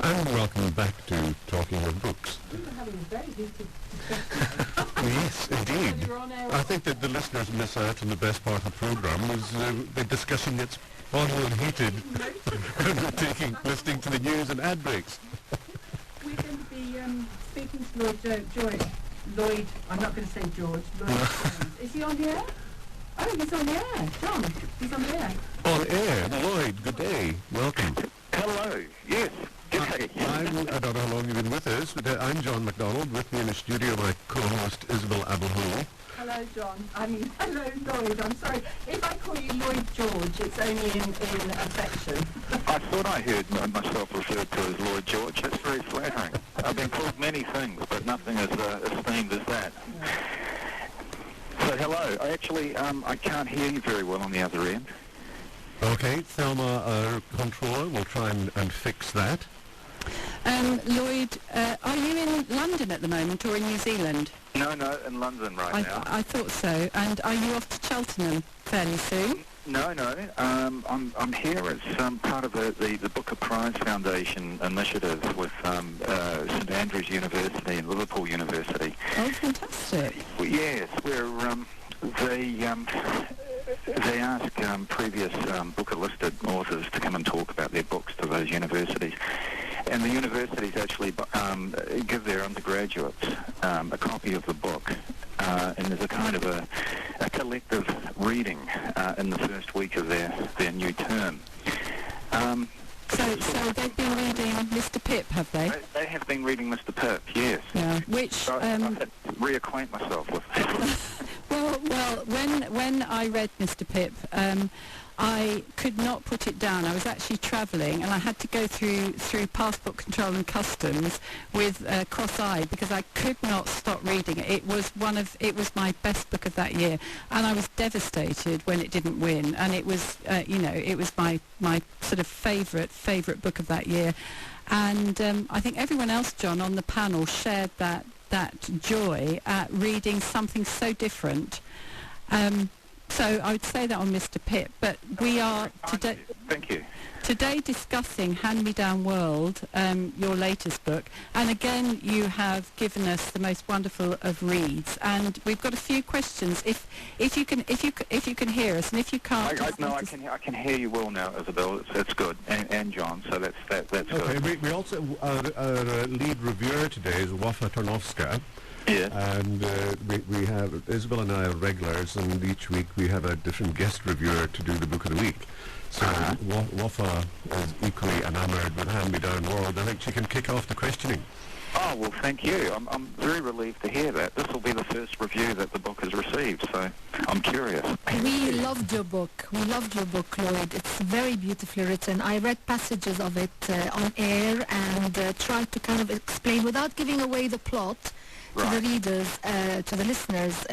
And welcome back to Talking of Books. We were having a very heated discussion. Yes, indeed. When you're on air. I think that the listeners miss out on the best part of the programme was the discussion gets far more heated listening to the news and ad breaks. We're going to be speaking to Lloyd, I'm not going to say George, Lloyd Jones. Is he on the air? Oh, he's on the air. John, he's on the air. On air, Lloyd, good day. Welcome. Hello. Yes. Good day. I don't know how long you've been with us, but I'm John MacDonald. With me in the studio, my co-host Isabel Abelhole. Hello, John. Hello, Lloyd. I'm sorry. If I call you Lloyd George, it's only in affection. I thought I heard myself referred to as Lloyd George. That's very flattering. I've been called many things, but nothing as esteemed as that. Yeah. So, hello. I can't hear you very well on the other end. Okay, Thelma, our controller, will try and fix that. Lloyd, are you in London at the moment or in New Zealand? No, in London now. I thought so. And are you off to Cheltenham fairly soon? No. I'm here as part of the Booker Prize Foundation initiative with St Andrews University and Liverpool University. Oh, fantastic. Well, yes, they ask previous Booker-listed authors to come and talk about their books to those universities. And the universities actually give their undergraduates a copy of the book. And there's a kind of a collective reading in the first week of their new term. So they've been reading Mr. Pip, have they? They have been reading Mr. Pip, yes. Yeah, which... So I've had to reacquaint myself with it. Well, when I read Mr. Pip, I could not put it down. I was actually travelling, and I had to go through passport control and customs with cross-eyed because I could not stop reading it. It was my best book of that year, and I was devastated when it didn't win. And it was, it was my sort of favourite book of that year. And I think everyone else, John, on the panel shared that joy at reading something so different. So I would say that on Mr. Pip, but we are today. Thank you. Today discussing Hand Me Down World, your latest book, and again you have given us the most wonderful of reads, and we've got a few questions. If you can hear us, and if you can't, I can hear you well now, Isabel. It's good, and John. So that's good. Okay, we also our lead reviewer today is Wafa Tarnowska. Yeah. And we have, Isabel and I are regulars, and each week we have a different guest reviewer to do the book of the week. So Wafa is equally enamoured with Hand Me Down World. I think she can kick off the questioning. Oh, well, thank you. I'm very relieved to hear that. This will be the first review that the book has received, so I'm curious. We loved your book. Lloyd. It's very beautifully written. I read passages of it on air and tried to kind of explain, without giving away the plot, to the readers, to the listeners,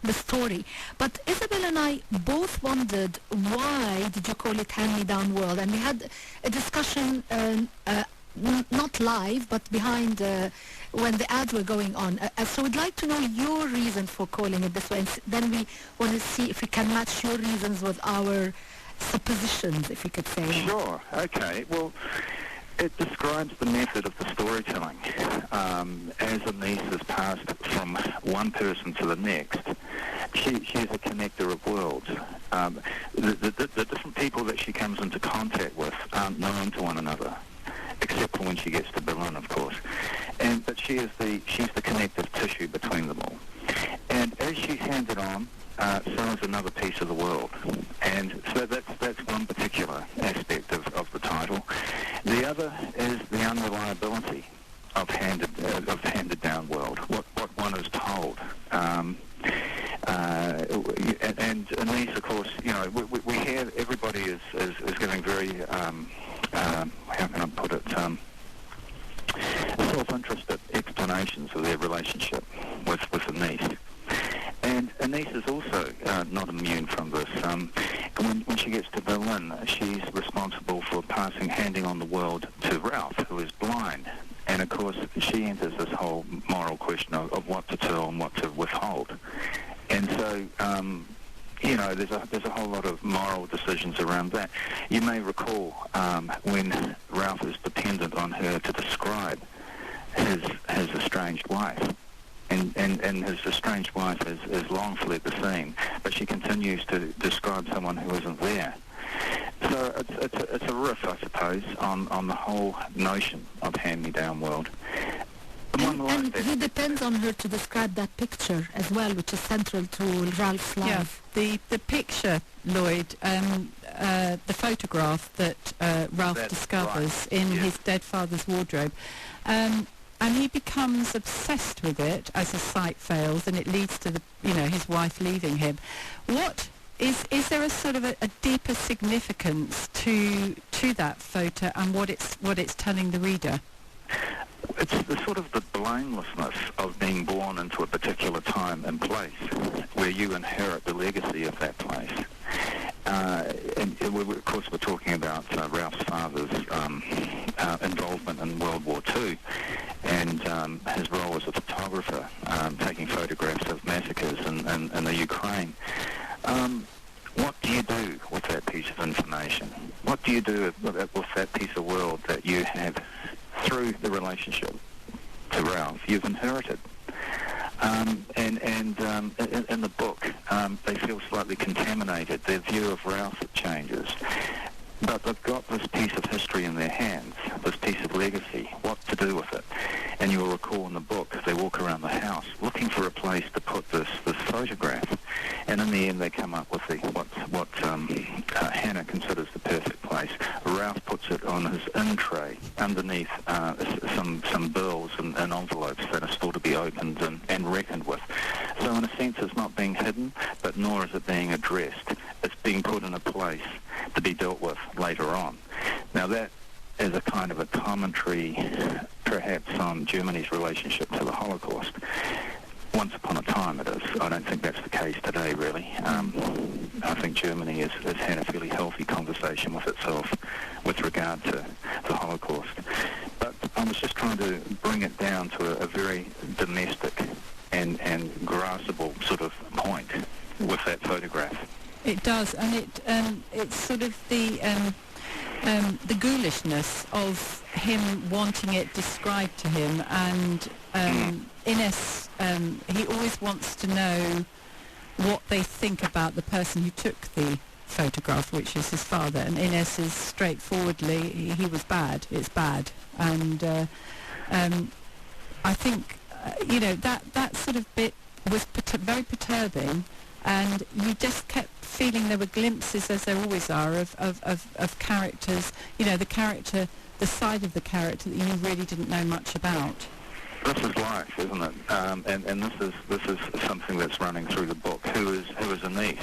the story. But Isabel and I both wondered, why did you call it Hand Me Down World? And we had a discussion, not live, but behind when the ads were going on. So we'd like to know your reason for calling it this way. And then we want to see if we can match your reasons with our suppositions, if we could say. Sure. Okay. Well, it describes the method of the storytelling. As a niece is passed from one person to the next, she's a connector of worlds. The different people that she comes into contact with aren't known to one another, except for when she gets to Berlin, of course. But she's the connective tissue between them all. And as she's handed on, so is another piece of the world. And so that's one particular aspect of the title. The other is the unreliability of handed down world, what one is told. And Anise, of course, we hear everybody is giving very, how can I put it, self-interested explanations of their relationship with Anise. And Anise is also not immune from this. When she gets to Berlin, she's responsible for handing on the world to Ralph, who is blind. And of course, she enters this whole moral question of what to tell and what to withhold. And so there's a whole lot of moral decisions around that. You may recall when Ralph is dependent on her to describe his estranged wife. And his estranged wife is long fled the scene, but she continues to describe someone who isn't there. So it's a riff, I suppose, on the whole notion of hand-me-down world. And he depends on her to describe that picture as well, which is central to Ralph's life. Yeah, the picture, Lloyd, the photograph that Ralph discovers in his dead father's wardrobe. And he becomes obsessed with it as the sight fails, and it leads to his wife leaving him. What is there a sort of a deeper significance to that photo and what it's telling the reader? It's the sort of the blamelessness of being born into a particular time and place where you inherit the legacy of that place. Of course, we're talking about Ralph's father's involvement in World War II and his role as a photographer, taking photographs of massacres in the Ukraine. What do you do with that piece of information? What do you do with that piece of world that you have through the relationship to Ralph? You've inherited. And in the book, they feel slightly contaminated. Their view of Ralph changes. But they've got this piece of history in their hands, this piece of legacy, what to do with it. And you'll recall in the book, they walk around the house looking for a place to put this photograph. And in the end, they come up with what Hannah considers the perfect place. Ralph puts it on his in tray underneath some bills and envelopes that are still to be opened and reckoned with. So in a sense, it's not being hidden, but nor is it being addressed. It's being put in a place to be dealt with later on. Now that is a kind of a commentary, perhaps, on Germany's relationship to the Holocaust. Once upon a time it is. I don't think that's the case today, really. I think Germany has had a fairly healthy conversation with itself with regard to the Holocaust. But I was just trying to bring it down to a very domestic and graspable sort of point with that photograph. It does, and it's sort of the ghoulishness of him wanting it described to him, and Ines, he always wants to know what they think about the person who took the photograph, which is his father, and Ines is straightforwardly, he was bad, it's bad, and I think, that sort of bit was very perturbing, and you just kept feeling there were glimpses, as there always are, of characters, the side of the character that you really didn't know much about. This is life, isn't it? And this is something that's running through the book. Who is Anise?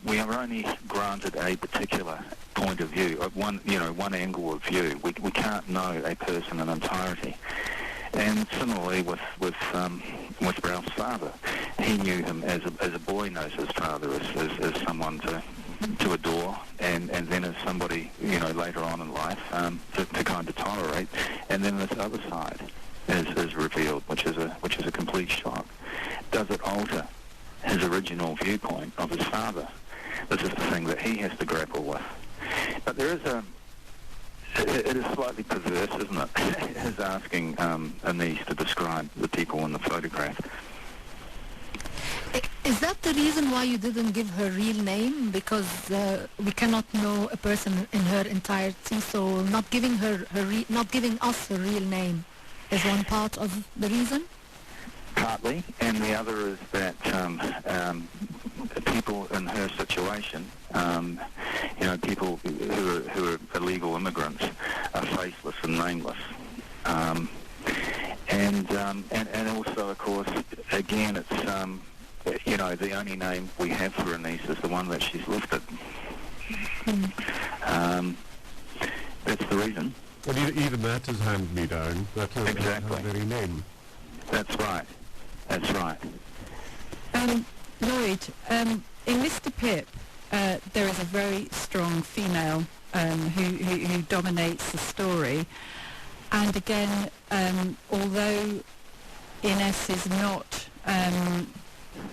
We are only granted a particular point of view, one angle of view. We can't know a person in entirety. And similarly with Ralph's father, he knew him as a boy knows his father as someone to adore, and then as somebody later on in life to kind of tolerate, and then this other side is revealed, which is a complete shock. Does it alter his original viewpoint of his father? This is the thing that he has to grapple with. But there is it is slightly perverse, isn't it? Is asking Anise to describe the people in the photograph. Is that the reason why you didn't give her real name? Because we cannot know a person in her entirety, so not giving us her real name is one part of the reason? Partly, and the other is that people in her situation, people who are illegal immigrants, are faceless and nameless. And also, of course, again, it's the only name we have for Anise is the one that she's lifted. That's the reason. Well, even that is hand-me-down. That is Exactly. her very name. That's right. That's right. Lloyd, in Mr. Pip, there is a very strong female who dominates the story. And again, although Ines is not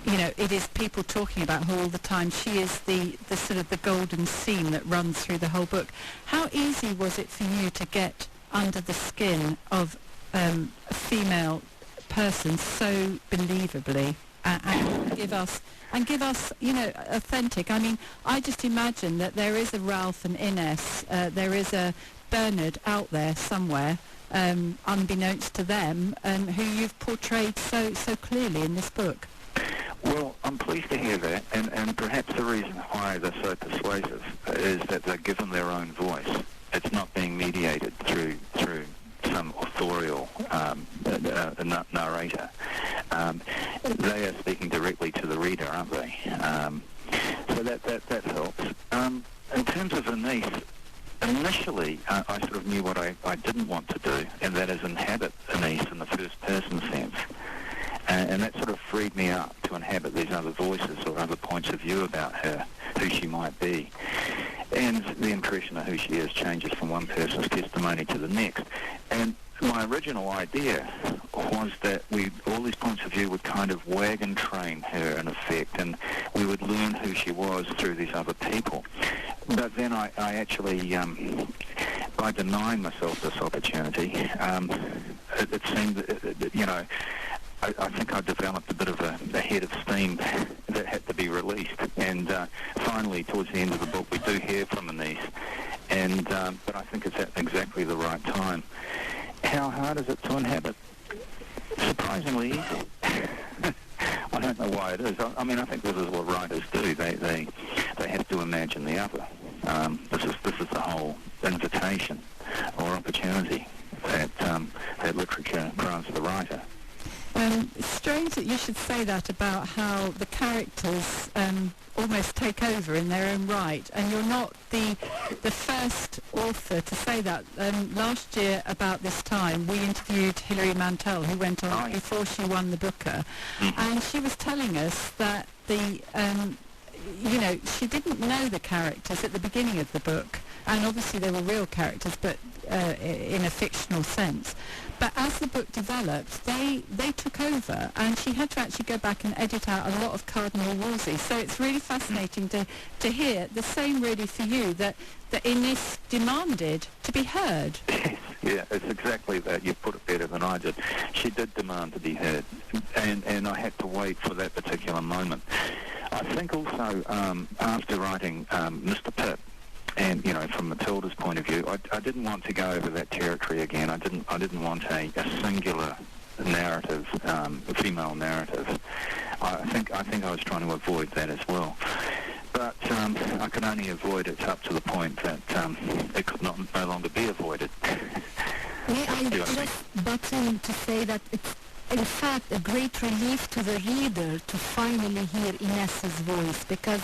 it is people talking about her all the time. She is the sort of the golden seam that runs through the whole book. How easy was it for you to get under the skin of a female person so believably and give us authentic? I mean, I just imagine that there is a Ralph and Ines, there is a Bernard out there somewhere, unbeknownst to them, who you've portrayed so clearly in this book. Well, I'm pleased to hear that, and perhaps the reason why they're so persuasive is that they're given their own voice. It's not being mediated through some authorial narrator. They are speaking directly to the reader, aren't they? So that helps. In terms of Anise, initially I sort of knew what I didn't want to do, and that is inhabit Anise in the first person sense. And that sort of freed me up to inhabit these other voices or other points of view about her, who she might be. And the impression of who she is changes from one person's testimony to the next. And my original idea was that all these points of view would kind of wagon train her in effect, and we would learn who she was through these other people. But then I actually, by denying myself this opportunity, it seemed that, I think I developed a bit of a head of steam that had to be released. And finally, towards the end of the book, we do hear from Anise. And but I think it's at exactly the right time. How hard is it to inhabit? Surprisingly easy. I don't know why it is. I mean, I think this is what writers do. They have to imagine the other. This is the whole invitation or opportunity that literature grants the writer. It's strange that you should say that about how the characters almost take over in their own right, and you're not the first author to say that. Last year, about this time, we interviewed Hilary Mantel, who went on before she won the Booker, and she was telling us that she didn't know the characters at the beginning of the book, and obviously they were real characters, but in a fictional sense. But as the book developed, they took over, and she had to actually go back and edit out a lot of Cardinal Wolsey. So it's really fascinating to hear the same really for you, that Ines demanded to be heard. Yeah, it's exactly that. You put it better than I did. She did demand to be heard, and I had to wait for that particular moment. I think also after writing Mr. Pitt, and from Matilda's point of view, I didn't want to go over that territory again. I didn't want a singular narrative, a female narrative. I think I was trying to avoid that as well. But I could only avoid it up to the point that it could no longer be avoided. May I just butt in to say that it's in fact a great relief to the reader to finally hear Ines's voice, because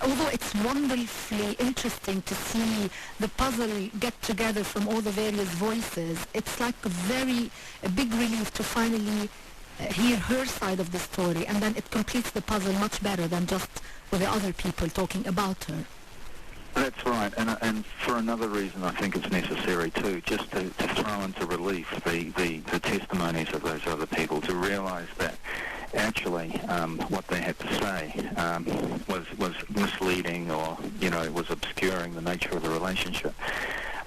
although it's wonderfully interesting to see the puzzle get together from all the various voices, it's like a big relief to finally hear her side of the story, and then it completes the puzzle much better than just with the other people talking about her. That's right, and for another reason I think it's necessary too, just to throw into relief the testimonies of those other people, to realise that actually what they had to say was misleading, or was obscuring the nature of the relationship.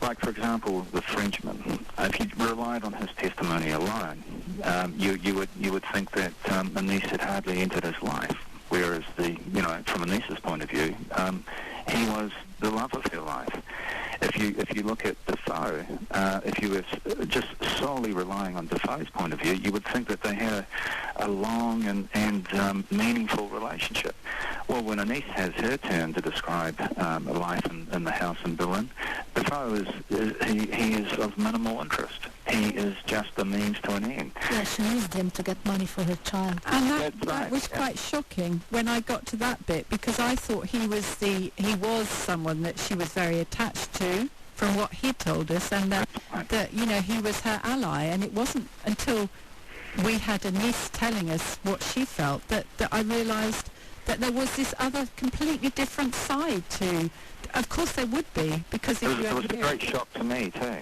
Like, for example, the Frenchman. If you relied on his testimony alone, you would think that Anise had hardly entered his life, whereas from Anise's point of view, he was the love of her life. If you look at Defoe, if you were just solely relying on Defoe's point of view, you would think that they had a long and meaningful relationship. Well, when Anise has her turn to describe a life in the house in Berlin, Defoe is of minimal interest. He is just a means to an end. Yeah, she used him to get money for her child. And that was quite shocking when I got to that bit, because I thought he was someone that she was very attached to, from what he told us, and that he was her ally. And it wasn't until we had Anise telling us what she felt that I realised that there was this other completely different side to. Of course there would be, because it was a great shock to me too.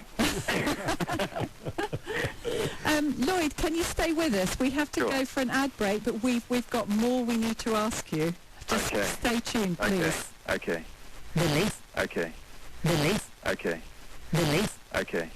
Lloyd, can you stay with us? We have to Sure. go for an ad break, but we've got more we need to ask you. Just Okay. stay tuned, please. Okay. Release. Okay. Release. Okay. Release. Okay.